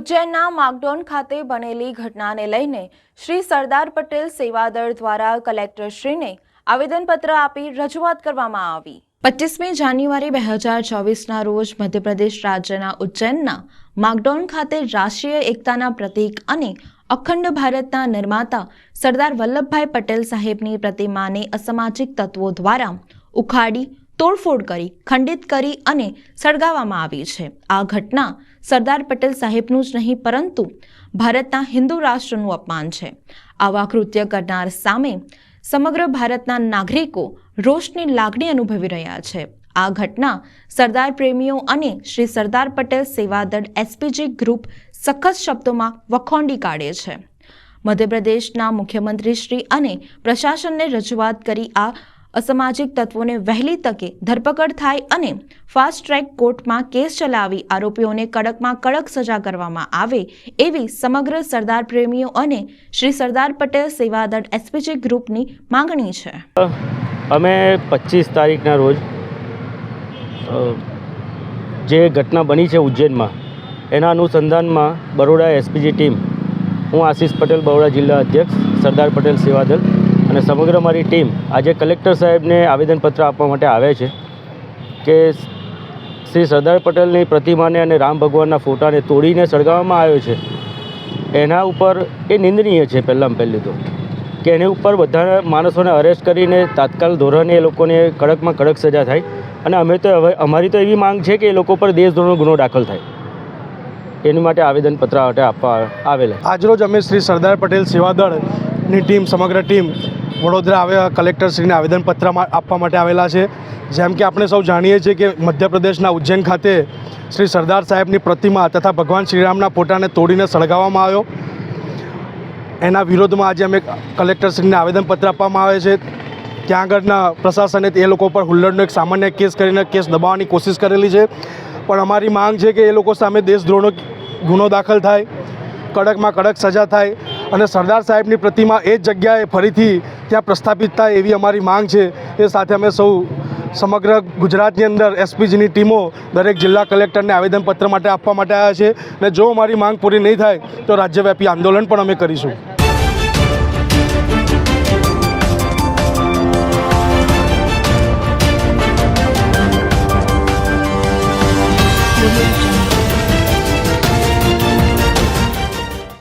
ઉજ્જૈનના માગડોન ખાતે બનેલી ઘટનાને લઈને શ્રી સરદાર પટેલ સેવાદળ દ્વારા કલેક્ટરશ્રીને આવેદનપત્ર આપી રજૂઆત કરવામાં આવી। 25મી જાન્યુઆરી 2024ના રોજ મધ્યપ્રદેશ રાજ્યના ઉજ્જૈનના માગડોન ખાતે રાષ્ટ્રીય એકતાના પ્રતીક અને અખંડ ભારતના નિર્માતા સરદાર વલ્લભભાઈ પટેલ સાહેબની પ્રતિમાને અસામાજિક તત્વો દ્વારા ઉખાડી તોડફોડ કરી ખંડિત કરી અને સળગાવવામાં આવી છે। આ ઘટના સરદાર પટેલ સાહેબનું જ નહીં પરંતુ ભારતના હિન્દુ રાષ્ટ્રનું અપમાન છે। આવા કૃત્ય કરનાર સામે સમગ્ર ભારતના નાગરિકો રોષની લાગણી અનુભવી રહ્યા છે। આ ઘટના સરદાર પ્રેમીઓ અને શ્રી સરદાર પટેલ સેવાદળ એસપીજી ગ્રુપ સખત શબ્દોમાં વખોડી કાઢે છે। મધ્યપ્રદેશના મુખ્યમંત્રી શ્રી અને પ્રશાસનને રજૂઆત કરી આ અસામાજિક તત્વોને વહેલી તકે ધરપકડ થાય અને ફાસ્ટ ટ્રેક કોર્ટમાં કેસ ચલાવી આરોપીઓને કડકમાં કડક સજા કરવામાં આવે એવી સમગ્ર સરદાર પ્રેમીઓ અને શ્રી સરદાર પટેલ સેવાદળ એસપીજી ગ્રુપની માંગણી છે। અમે 25 તારીખના રોજ જે ઘટના બની છે ઉજ્જૈનમાં એના અનુસંધાનમાં બરોડા એસપીજી ટીમ, હું આશીષ પટેલ, બરોડા જિલ્લા અધ્યક્ષ સરદાર પટેલ સેવાદળ અને સમગ્ર મારી ટીમ આજે કલેક્ટર સાહેબને આવેદનપત્ર આપવા માટે આવે છે કે શ્રી સરદાર પટેલની પ્રતિમાને અને રામ ભગવાનના ફોટાને તોડીને સળગાવવામાં આવ્યો છે એના ઉપર એ નિંદનીય છે। પહેલું તો કે એની ઉપર બધા માણસોને અરેસ્ટ કરીને તાત્કાલિક ધોરણે એ લોકોને કડકમાં કડક સજા થાય અને અમે તો હવે અમારી તો એવી માંગ છે કે એ લોકો પર દેશદ્રોહનો ગુનો દાખલ થાય, એની માટે આવેદનપત્ર આપવા આવેલા। આજરોજ અમે શ્રી સરદાર પટેલ સેવાદળની ટીમ, સમગ્ર ટીમ વડોદરા આવ્યા કલેક્ટરશ્રીને આવેદનપત્ર આપવા માટે આવેલા છે। જેમ કે આપણે સૌ જાણીએ છીએ કે મધ્યપ્રદેશના ઉજ્જૈન ખાતે શ્રી સરદાર સાહેબની પ્રતિમા તથા ભગવાન શ્રીરામના ફોટાને તોડીને સળગાવવામાં આવ્યો, એના વિરોધમાં આજે અમે કલેક્ટરશ્રીને આવેદનપત્ર આપવામાં આવે છે। ત્યાં આગળના પ્રશાસને એ લોકો પર હુલ્લડનો એક સામાન્ય કેસ કરીને કેસ દબાવવાની કોશિશ કરેલી છે, પણ અમારી માંગ છે કે એ લોકો સામે દેશદ્રોહનો ગુનો દાખલ થાય, કડકમાં કડક સજા થાય અને સરદાર સાહેબની પ્રતિમા એ જ જગ્યાએ ફરીથી ત્યાં પ્રસ્થાપિત થાય એવી અમારી માંગ છે। એ સાથે અમે સૌ સમગ્ર ગુજરાતની અંદર એસપીજીની ટીમો દરેક જિલ્લા કલેક્ટરને આવેદનપત્ર માટે આપવા માટે આવ્યા છે અને જો અમારી માંગ પૂરી નહીં થાય તો રાજ્યવ્યાપી આંદોલન પણ અમે કરીશું।